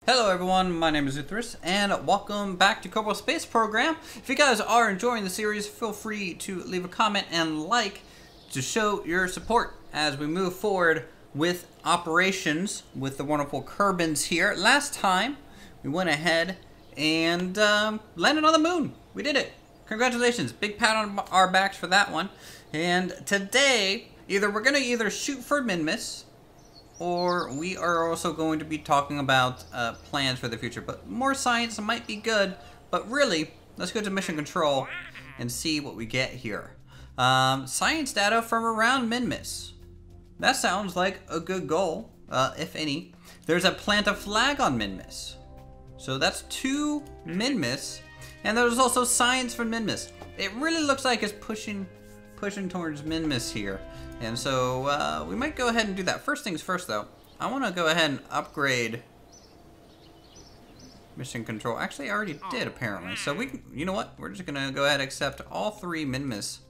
Hello everyone, my name is Uthris, and welcome back to Kerbal Space Program. If you guys are enjoying the series, feel free to leave a comment and like to show your support as we move forward with operations with the wonderful Kerbans here. Last time, we went ahead and landed on the moon. We did it. Congratulations. Big pat on our backs for that one. And today, we're going to shoot for Minmus, or we are also going to be talking about plans for the future. But more science might be good, but really, let's go to mission control and see what we get here. Science data from around Minmus. That sounds like a good goal, if any. There's a plant a flag on Minmus. So that's 2 Minmus, and there's also science from Minmus. It really looks like it's pushing towards Minmus here. And so we might go ahead and do that. First things first though, I want to go ahead and upgrade mission control. Actually, I already did apparently. So we can, you know what? We're just going to go ahead and accept all 3 Minmus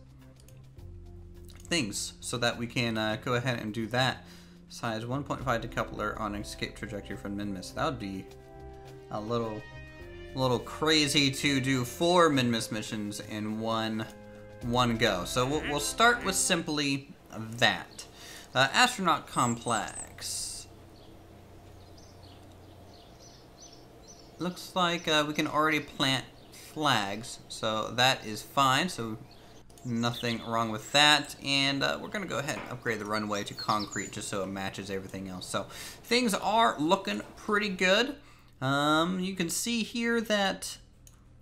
things so that we can go ahead and do that. Size 1.5 decoupler on escape trajectory from Minmus. That would be a little crazy to do 4 Minmus missions in one go. So we'll start with simply that. Astronaut complex. Looks like we can already plant flags, so that is fine. So nothing wrong with that. And we're gonna go ahead and upgrade the runway to concrete just so it matches everything else. So things are looking pretty good. You can see here that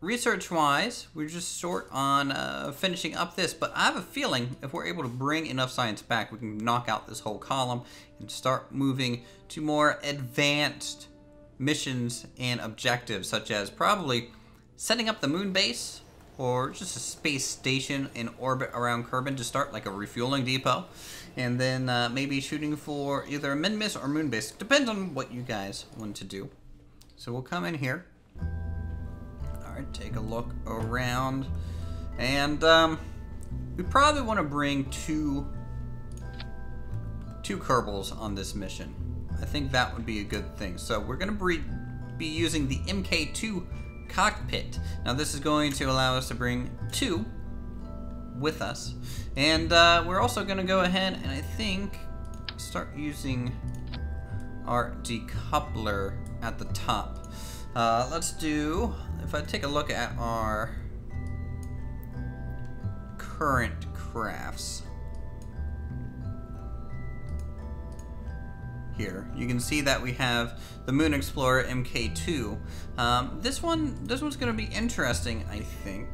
research-wise, we're just short on finishing up this, but I have a feeling if we're able to bring enough science back, we can knock out this whole column and start moving to more advanced missions and objectives, such as probably setting up the moon base or just a space station in orbit around Kerbin to start, like a refueling depot, and then maybe shooting for either a Minmus or moon base. Depends on what you guys want to do. So we'll come in here. Alright, take a look around. And we probably want to bring two Kerbals on this mission. I think that would be a good thing. So we're going to be using the MK2 cockpit. Now this is going to allow us to bring 2 with us. And we're also going to go ahead and I think start using our decoupler at the top. Let's do, if I take a look at our current crafts here, you can see that we have the Moon Explorer MK2. This one's going to be interesting, I think.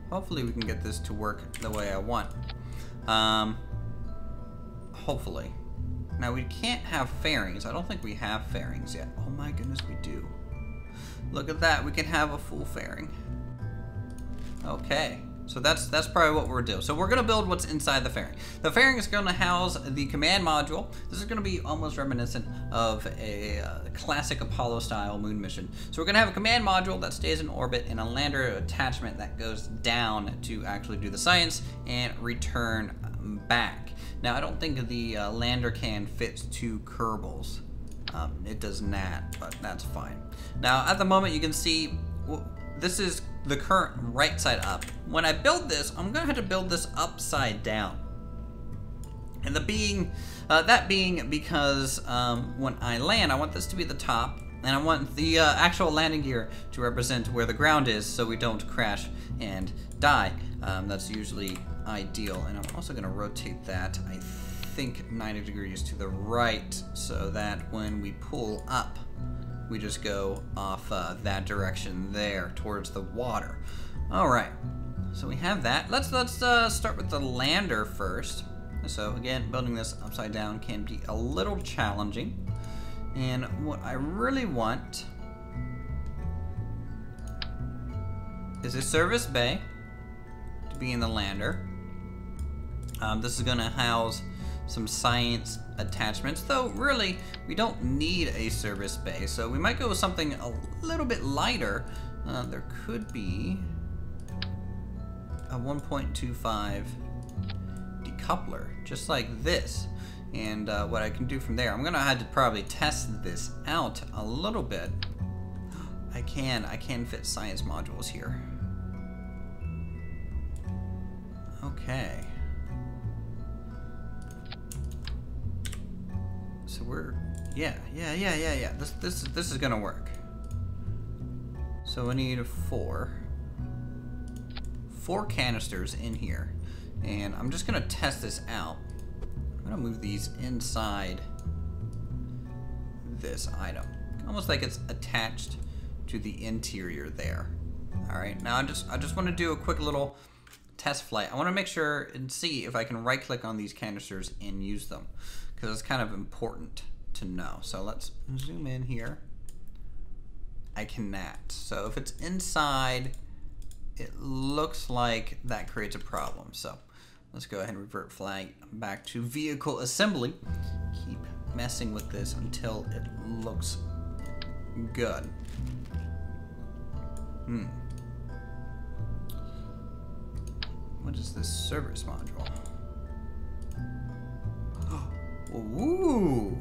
Hopefully we can get this to work the way I want. Hopefully. Now we can't have fairings. I don't think we have fairings yet. Oh my goodness, we do. Look at that, we can have a full fairing. Okay, so that's probably what we're doing. So we're gonna build what's inside the fairing. The fairing is gonna house the command module. This is gonna be almost reminiscent of a classic Apollo style moon mission. So we're gonna have a command module that stays in orbit and a lander attachment that goes down to actually do the science and return back. Now, I don't think the lander can fit 2 Kerbals. It does not, but that's fine. Now, at the moment, you can see this is the current right side up. When I build this, I'm gonna have to build this upside down. And that being because when I land, I want this to be the top, and I want the actual landing gear to represent where the ground is so we don't crash and die. That's usually ideal, and I'm also going to rotate that, I think, 90 degrees to the right so that when we pull up, we just go off that direction there towards the water. Alright, so we have that. Let's start with the lander first. So again, building this upside down can be a little challenging, and what I really want is a service bay to be in the lander. This is going to house some science attachments, though really we don't need a service bay, so we might go with something a little bit lighter. There could be a 1.25 decoupler, just like this, And what I can do from there, I'm gonna have to probably test this out a little bit. I can fit science modules here. Okay. So we're, yeah. This is gonna work. So we need four canisters in here, and I'm just gonna test this out. I'm gonna move these inside this item, almost like it's attached to the interior there. All right, now I just want to do a quick little test flight. I want to make sure and see if I can right click on these canisters and use them, because it's kind of important to know. So let's zoom in here. I cannot. So if it's inside, it looks like that creates a problem. So let's go ahead and revert flight back to vehicle assembly. Keep messing with this until it looks good. What is this service module? Ooh,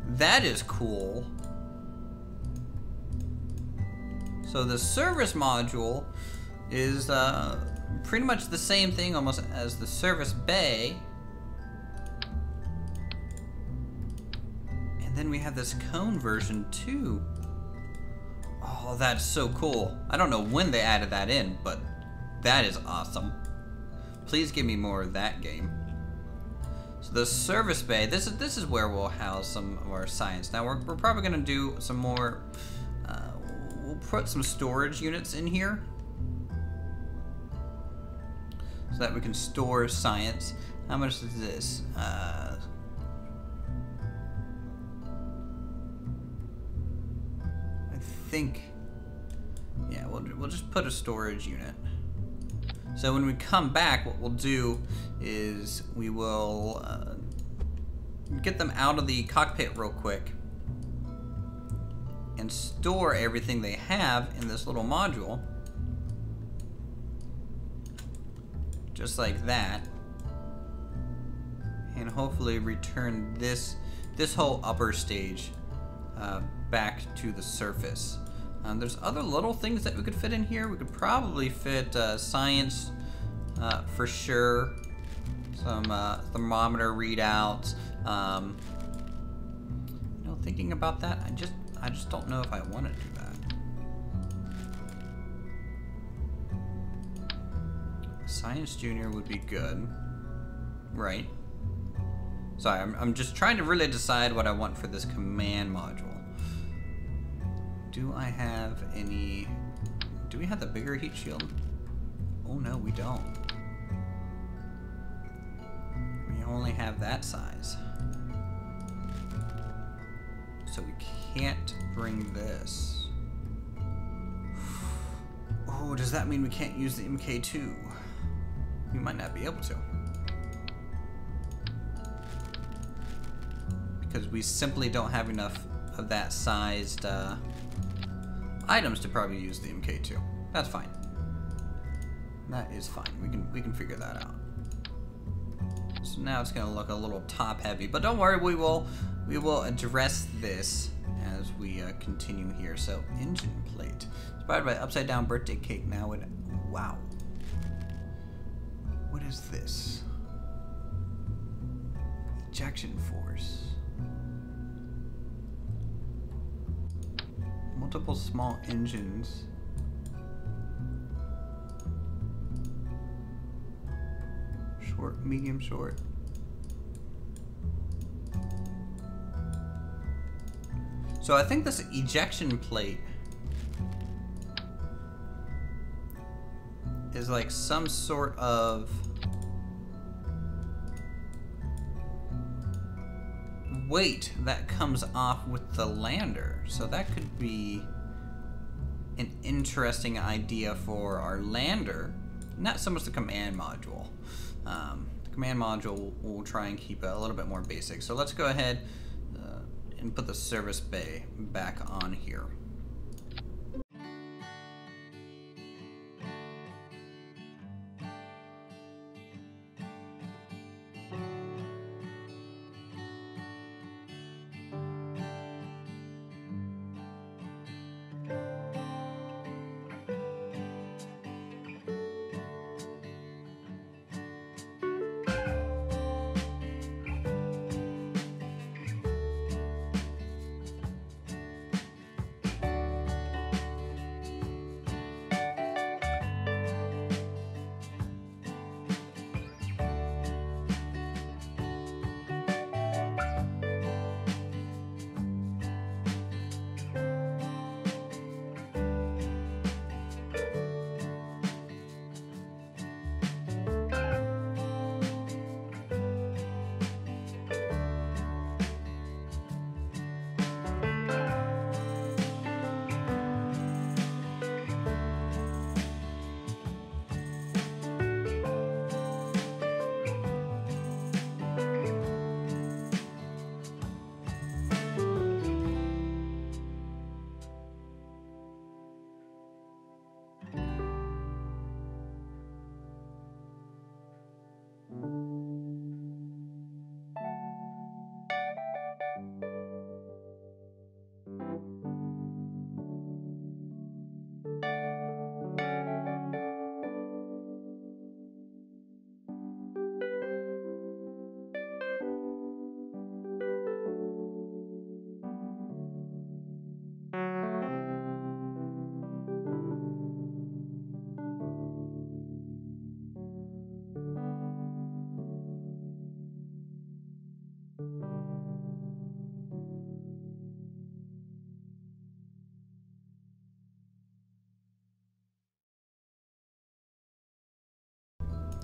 that is cool. So the service module is pretty much the same thing almost as the service bay. And then we have this cone version too. Oh, that's so cool. I don't know when they added that in, but that is awesome. Please give me more of that game. So the service bay, this is where we'll house some of our science. Now we're probably gonna do some more, we'll put some storage units in here so that we can store science. How much is this? I think, yeah, we'll just put a storage unit. So when we come back, what we'll do is we will get them out of the cockpit real quick and store everything they have in this little module, just like that, and hopefully return this whole upper stage back to the surface. There's other little things that we could fit in here. We could probably fit science for sure, some thermometer readouts. You know, thinking about that, I just don't know if I want to do that. Science Junior would be good, right? Sorry, I'm just trying to really decide what I want for this command module. Do I have any... Do we have the bigger heat shield? Oh no, we don't. We only have that size. So we can't bring this. Oh, does that mean we can't use the MK2? We might not be able to. Because we simply don't have enough of that sized items to probably use the MK2. That's fine. That is fine. We can figure that out. So now it's gonna look a little top heavy, but don't worry, we will address this as we continue here. So engine plate, inspired by upside down birthday cake. Now it, wow. What is this? Ejection force. Multiple small engines. Short, medium, short. So I think this ejection plate is like some sort of weight that comes off with the lander. So that could be an interesting idea for our lander. Not so much the command module. The command module will try and keep it a little bit more basic. So let's go ahead and put the service bay back on here.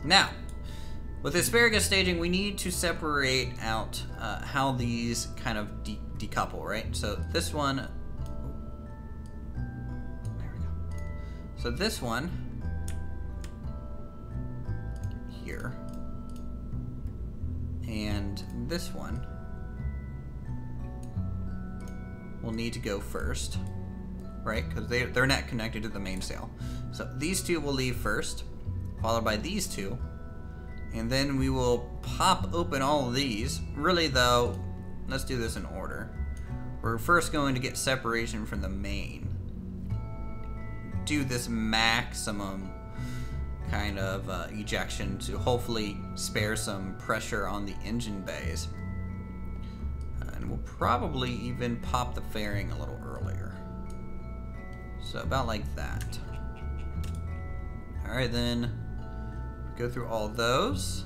Now, with asparagus staging, we need to separate out how these kind of decouple, right? So this one, there we go. So this one here, and this one will need to go first, right? Because they're not connected to the mainsail. So these two will leave first, followed by these two. And then we will pop open all of these. Really though, let's do this in order. We're first going to get separation from the main. Do this maximum kind of ejection to hopefully spare some pressure on the engine bays. And we'll probably even pop the fairing a little earlier. So about like that. Alright then. Go through all those.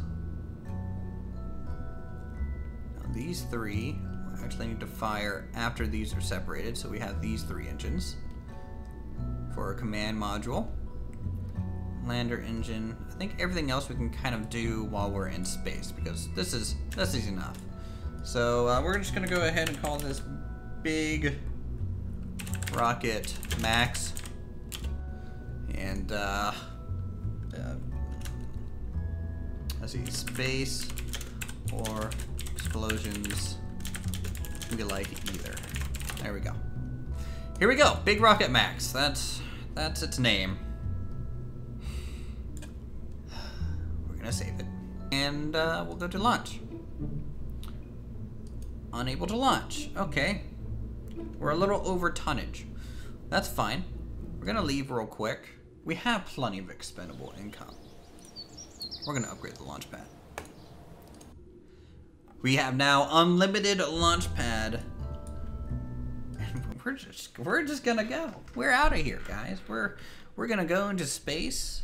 Now these three will actually need to fire after these are separated, so we have these three engines for our command module. Lander engine. I think everything else we can kind of do while we're in space, because this is enough. So we're just gonna go ahead and call this big rocket Max, and let's see, space or explosions. We like either. There we go. Here we go. Big Rocket Max. That's its name. We're gonna save it, and we'll go to launch. Unable to launch. Okay. We're a little over tonnage. That's fine. We're gonna leave real quick. We have plenty of expendable income. We're gonna upgrade the launch pad. We have now unlimited launch pad. And we're just gonna go. We're out of here, guys. We're gonna go into space,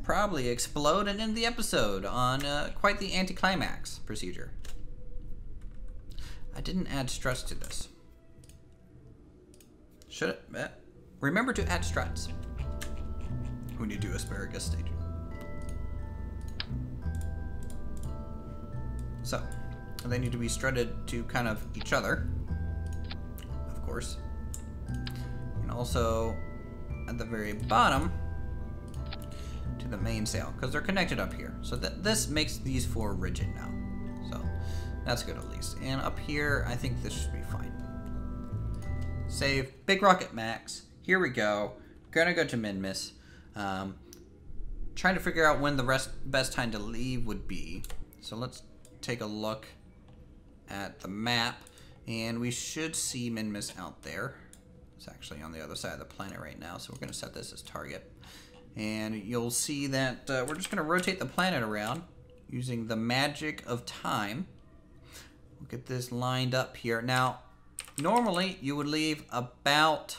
probably explode, and end the episode on quite the anticlimax procedure. I didn't add struts to this. Should it? Remember to add struts when you do asparagus staging. So, they need to be strutted to kind of each other, of course. And also, at the very bottom, to the mainsail, because they're connected up here. So this makes these four rigid now. So, that's good at least. And up here, I think this should be fine. Save. Big Rocket Max. Here we go. Gonna go to Minmus. Trying to figure out when the best time to leave would be. So let's take a look at the map, and we should see Minmus out there. It's actually on the other side of the planet right now, so we're going to set this as target. And you'll see that we're just going to rotate the planet around using the magic of time. We'll get this lined up here. Now, normally you would leave about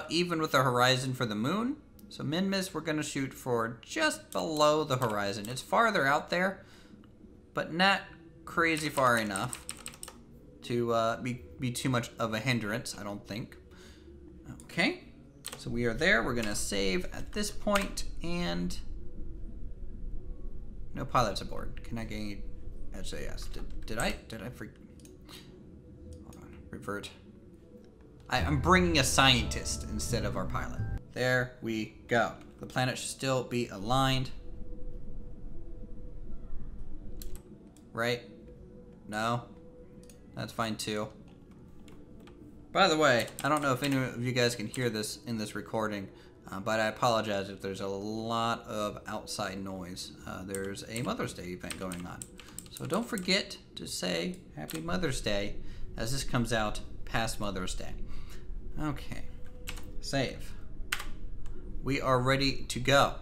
even with the horizon for the moon. So Minmus, we're going to shoot for just below the horizon. It's farther out there, but not crazy far enough to be too much of a hindrance, I don't think. Okay, so we are there. We're going to save at this point, and no pilots aboard. Can I gain SAS? Did I forget? Hold on, revert. I'm bringing a scientist instead of our pilot. There we go. The planet should still be aligned. Right? No? That's fine too. By the way, I don't know if any of you guys can hear this in this recording, but I apologize if there's a lot of outside noise. There's a Mother's Day event going on. So don't forget to say Happy Mother's Day as this comes out past Mother's Day. Okay. Save. We are ready to go.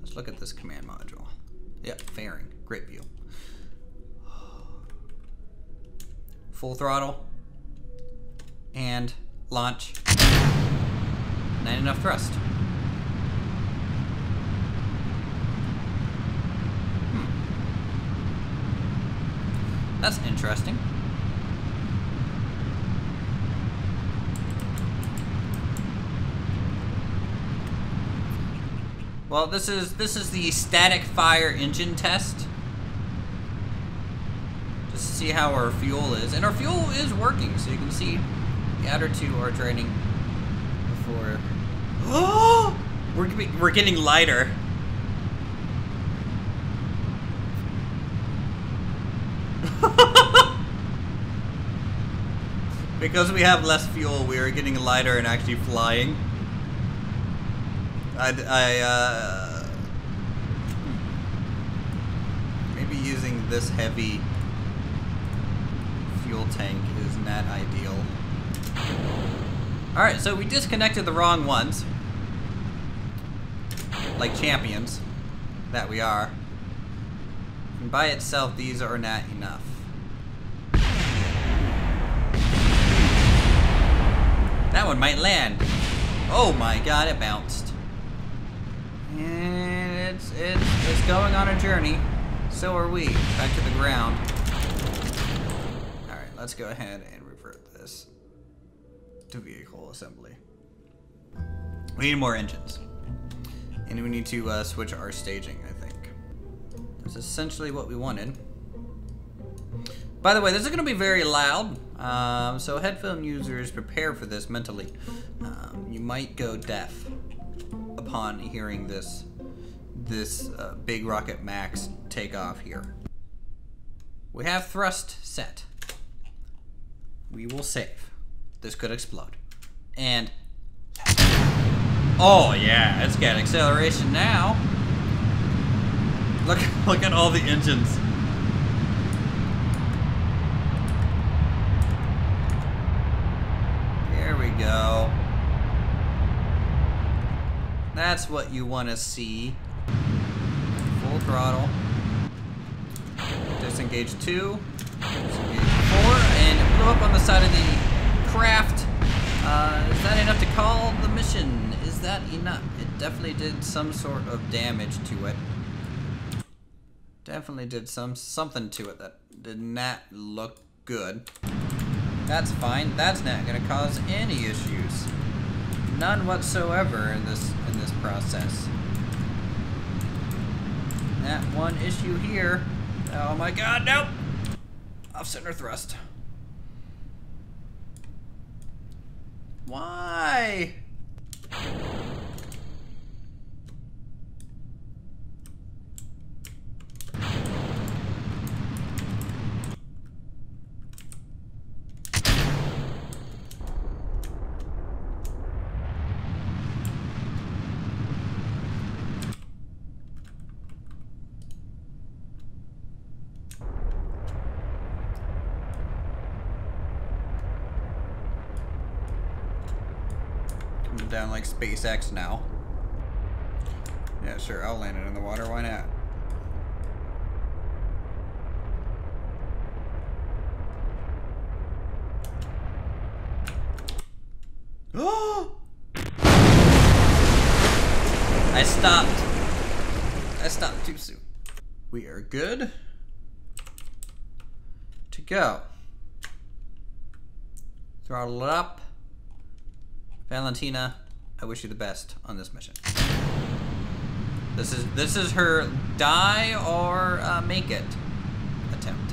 Let's look at this command module. Yep, fairing. Great view. Full throttle. And launch. Not enough thrust. That's interesting. Well, this is the static fire engine test. Just to see how our fuel is. And our fuel is working, so you can see the outer two are draining before. Oh! We're getting lighter. Because we have less fuel, we are getting lighter and actually flying. Maybe using this heavy fuel tank is not ideal. Alright, so we disconnected the wrong ones. Like champions that we are. And by itself, these are not enough. That one might land. Oh my god, it bounced. And it's going on a journey. So are we. Back to the ground. Alright, let's go ahead and revert this to vehicle assembly. We need more engines. And we need to switch our staging, I think. That's essentially what we wanted. By the way, this is going to be very loud, so headphone users prepare for this mentally. You might go deaf upon hearing this Big Rocket Max take off here. We have thrust set. We will save. This could explode. And oh yeah, it's got acceleration now. Look at all the engines. There we go. That's what you want to see. Full throttle. Disengage 2. Disengage 4. And it blew up on the side of the craft. Is that enough to call the mission? Is that enough? It definitely did some sort of damage to it. Definitely did something to it that did not look good. That's fine. That's not going to cause any issues. None whatsoever in this process. That one issue here. Oh my god, nope! Off center thrust. Why? Down like SpaceX now. Yeah, sure, I'll land it in the water, why not? Oh! I stopped too soon. We are good to go. Throttle it up. Valentina, I wish you the best on this mission. This is her die or make it attempt.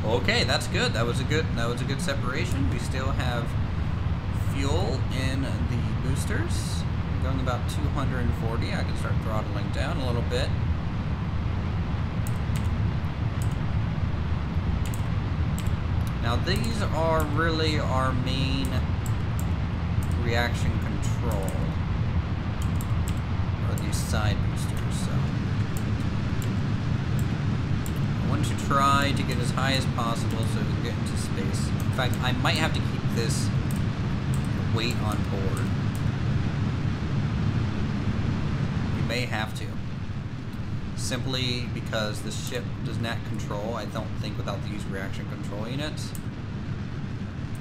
Okay, that's good. That was a good separation. We still have fuel in the boosters. I'm going about 240. I can start throttling down a little bit. Now these are really our main reaction control, or these side boosters. So I want to try to get as high as possible so we can get into space. In fact, I might have to keep this weight on board. We may have to. Simply because the ship does not control, I don't think, without these reaction control units.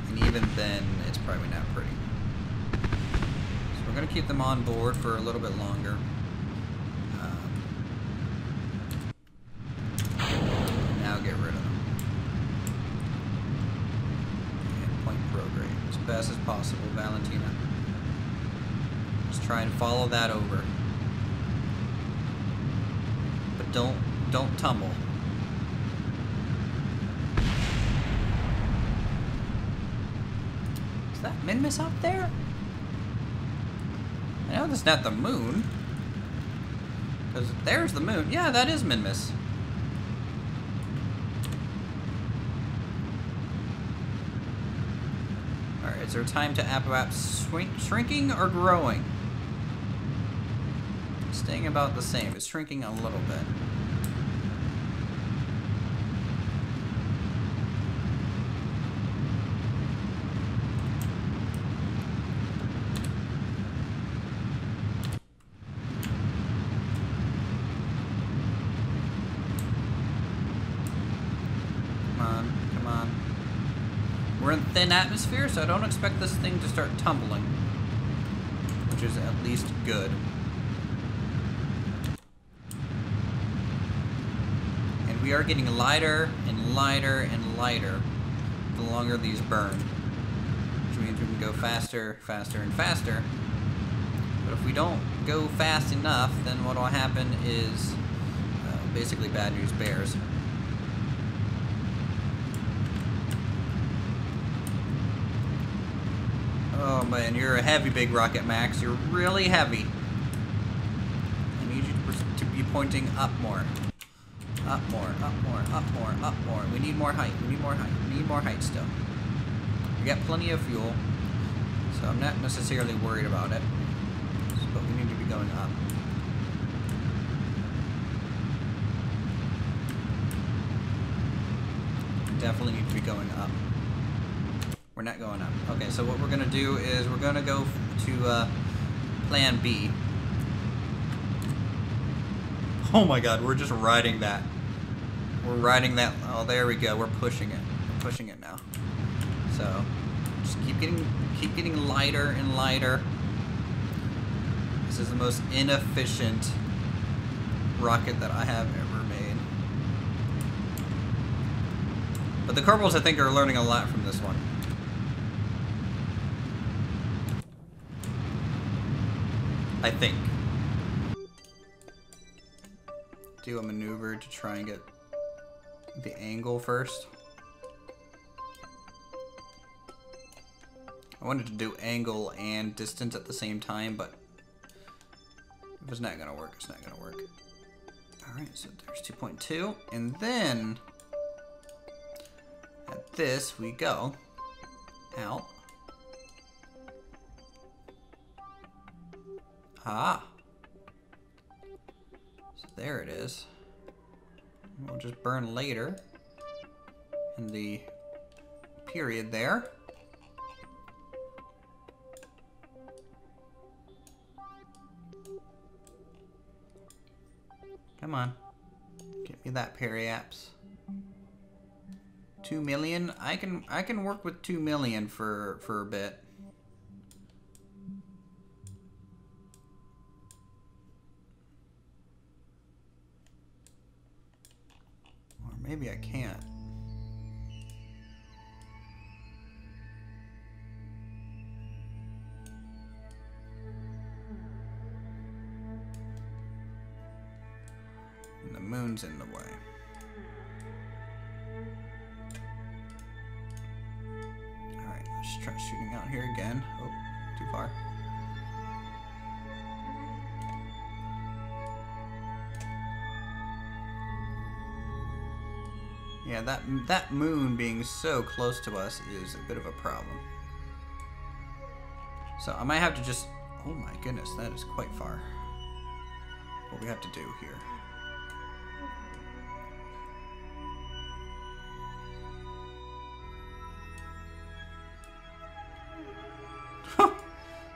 And even then, it's probably not pretty. So we're going to keep them on board for a little bit longer. best as possible, Valentina. Just try and follow that over. But don't tumble. Is that Minmus out there? I know that's not the moon. Because there's the moon. Yeah, that is Minmus. Alright, is there time to Apawap shrinking or growing? Staying about the same. It's shrinking a little bit. Come on. We're in thin atmosphere, so I don't expect this thing to start tumbling, which is at least good. And we are getting lighter and lighter and lighter the longer these burn, which means we can go faster, faster, and faster. But if we don't go fast enough, then what will happen is basically bad news bears. Oh man, you're a heavy big rocket, Max. You're really heavy. I need you to be pointing up more. Up more, up more, up more, up more. We need more height, we need more height, we need more height still. We got plenty of fuel, so I'm not necessarily worried about it. But we need to be going up. Definitely need to be going up. We're not going up. Okay, so what we're gonna do is we're gonna go to plan B. Oh my god, we're just riding that. We're riding that. Oh, there we go. We're pushing it. We're pushing it now. So just keep getting lighter and lighter. This is the most inefficient rocket that I have ever made. But the Kerbals, I think, are learning a lot from this one. I think. Do a maneuver to try and get the angle first. I wanted to do angle and distance at the same time, but if it's not gonna work, it's not gonna work. Alright, so there's 2.2, and then at this we go out. Ah. So there it is. We'll just burn later in the period there. Come on. Get me that periapse. 2 million? I can work with 2 million for a bit. Maybe I can't. And the moon's in the way. Alright, let's try shooting out here again. Oh, too far. Yeah, that moon being so close to us is a bit of a problem. So I might have to just... Oh my goodness, that is quite far. What we have to do here.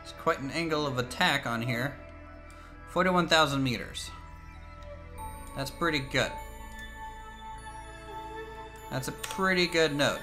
It's quite an angle of attack on here. 41,000 meters. That's pretty good. That's a pretty good note.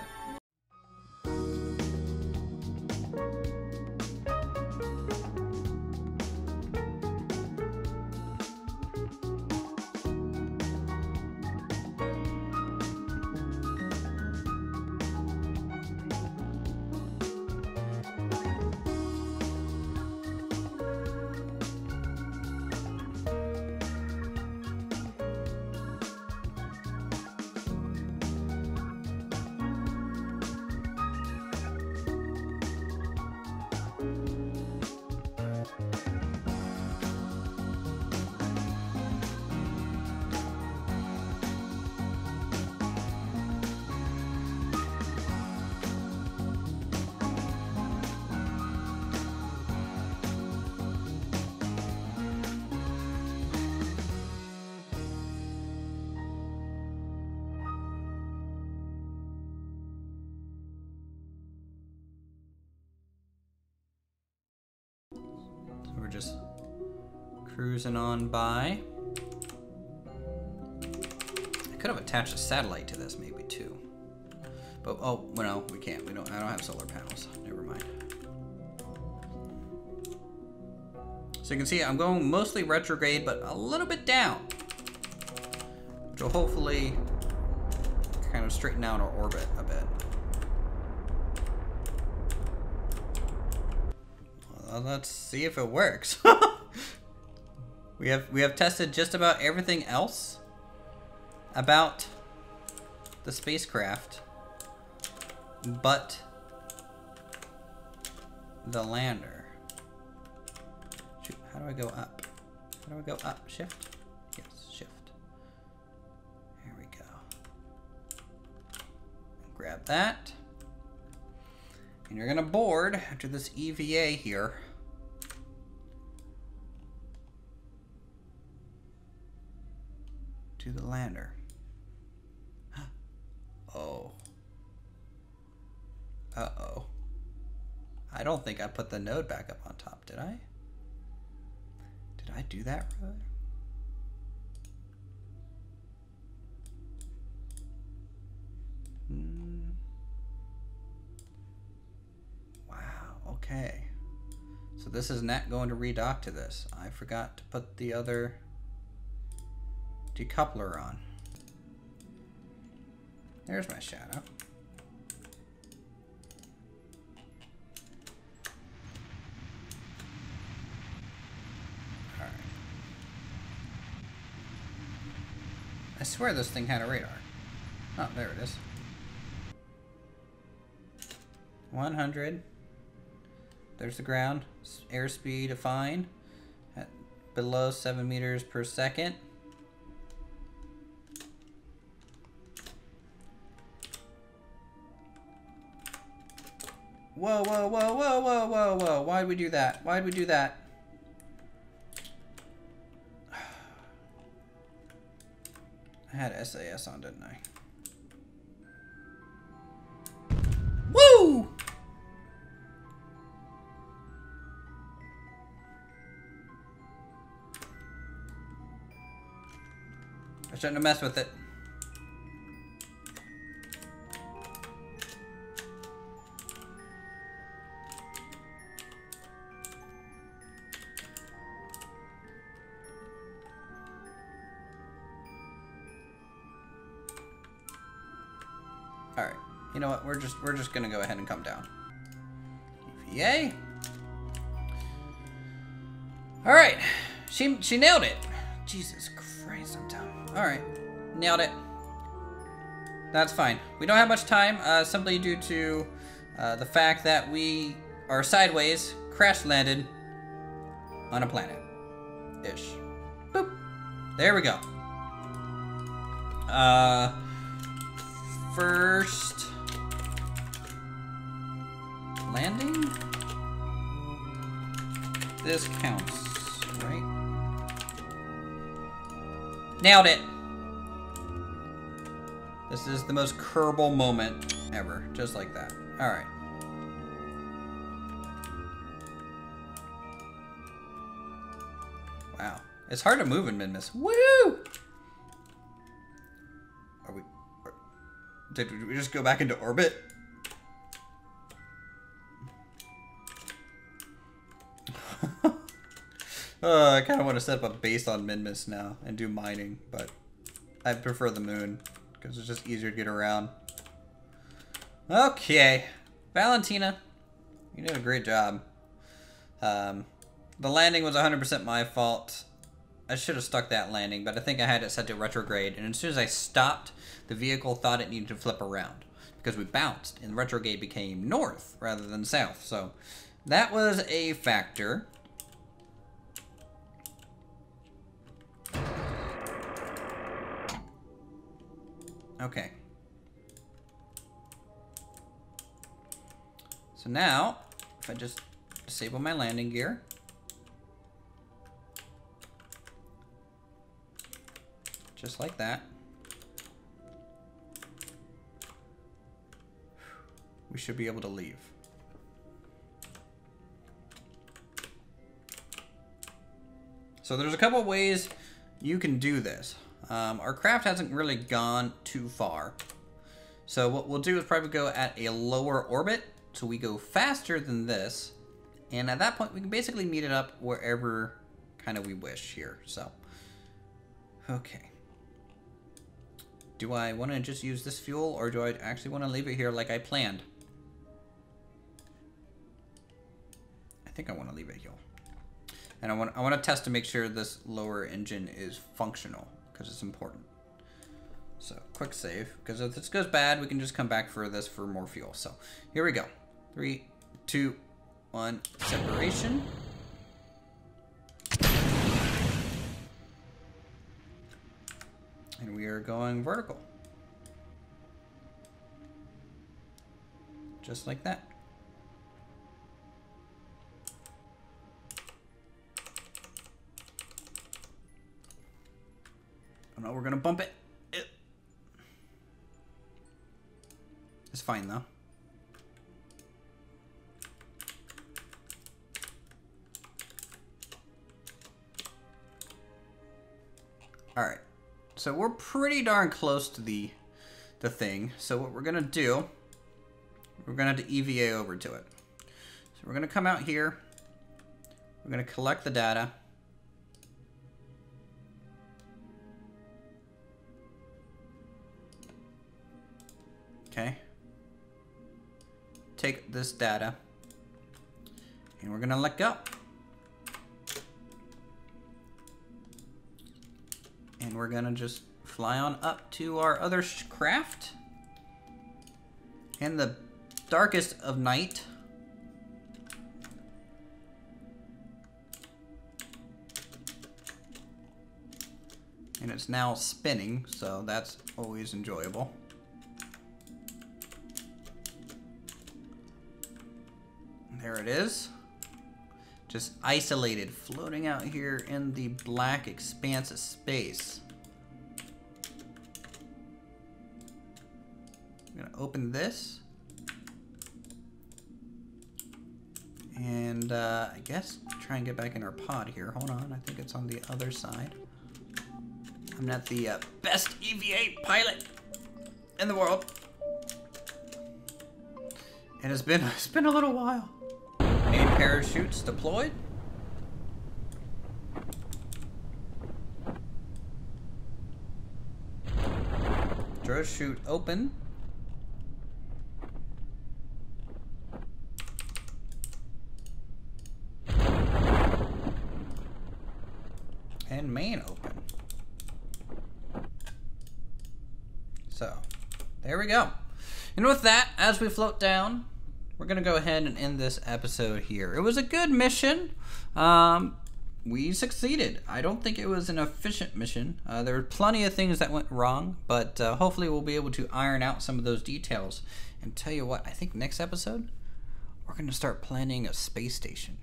just cruising on by. I could have attached a satellite to this maybe too. But oh, well, no, we can't. I don't have solar panels. Never mind. So you can see I'm going mostly retrograde, but a little bit down, which will hopefully kind of straighten out our orbit a bit. Well, let's see if it works. We have tested just about everything else about the spacecraft, but the lander. Shoot, how do I go up? How do I go up? Shift? Yes, shift. Here we go. Grab that. And you're gonna board after this EVA here. To the lander. Oh. Uh-oh. I don't think I put the node back up on top, did I? Did I do that right? Wow, okay. So this is not going to redock to this. I forgot to put the other decoupler on. There's my shadow. Alright. I swear this thing had a radar. Oh, there it is. 100. There's the ground. Airspeed defined at below 7 meters per second. Whoa, whoa, whoa, whoa, whoa, whoa, whoa. Why'd we do that? Why'd we do that? I had SAS on, didn't I? Woo! I shouldn't have messed with it. Alright, you know what? We're just gonna go ahead and come down. Yay! Alright, she nailed it. Jesus Christ, I'm dumb. Alright, nailed it. That's fine. We don't have much time, simply due to the fact that we are sideways, crash landed on a planet. Ish. Boop. There we go. First landing. This counts, right? Nailed it. This is the most Kerbal moment ever, just like that. All right. Wow, it's hard to move in mid-miss. Woo! Did we just go back into orbit? I kind of want to set up a base on Minmus now and do mining, but I prefer the moon because it's just easier to get around. Okay, Valentina, you did a great job. The landing was 100% my fault. I should have stuck that landing, but I think I had it set to retrograde, and as soon as I stopped, the vehicle thought it needed to flip around because we bounced and retrograde became north rather than south. So that was a factor. Okay. So now, if I just disable my landing gear, just like that, we should be able to leave. So there's a couple ways you can do this. Our craft hasn't really gone too far. So what we'll do is probably go at a lower orbit. So we go faster than this. And at that point, we can basically meet it up wherever kind of we wish here. So, okay. Do I want to just use this fuel, or do I actually want to leave it here like I planned? I think I want to leave it here. And I want to test to make sure this lower engine is functional, because it's important. So, quick save, because if this goes bad, we can just come back for this for more fuel. So, here we go. 3, 2, 1, separation. And we are going vertical. Just like that. Oh no, we're gonna bump it. It's fine though. All right, so we're pretty darn close to the thing. So what we're gonna do, we're gonna have to EVA over to it. So we're gonna come out here. We're gonna collect the data. Okay. Take this data, and we're gonna let go. And we're gonna just fly on up to our other craft. In the darkest of night. And it's now spinning, so that's always enjoyable. There it is. Just isolated, floating out here in the black expanse of space. I'm gonna open this. And I guess try and get back in our pod here. Hold on, I think it's on the other side. I'm not the best EVA pilot in the world. And it's been a little while. Main parachutes deployed. Drill chute open. And main open. So, there we go. And with that, as we float down, we're going to go ahead and end this episode here. It was a good mission. We succeeded. I don't think it was an efficient mission. There were plenty of things that went wrong, but hopefully we'll be able to iron out some of those details. And tell you what, I think next episode, we're going to start planning a space station.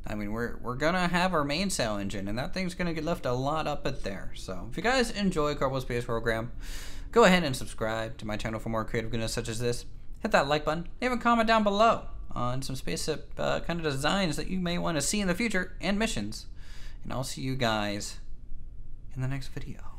I mean, we're going to have our mainsail engine, and that thing's going to lift a lot up at there. So if you guys enjoy Kerbal Space Program, go ahead and subscribe to my channel for more creative goodness such as this. Hit that like button. Leave a comment down below on some spaceship kind of designs that you may want to see in the future and missions. And I'll see you guys in the next video.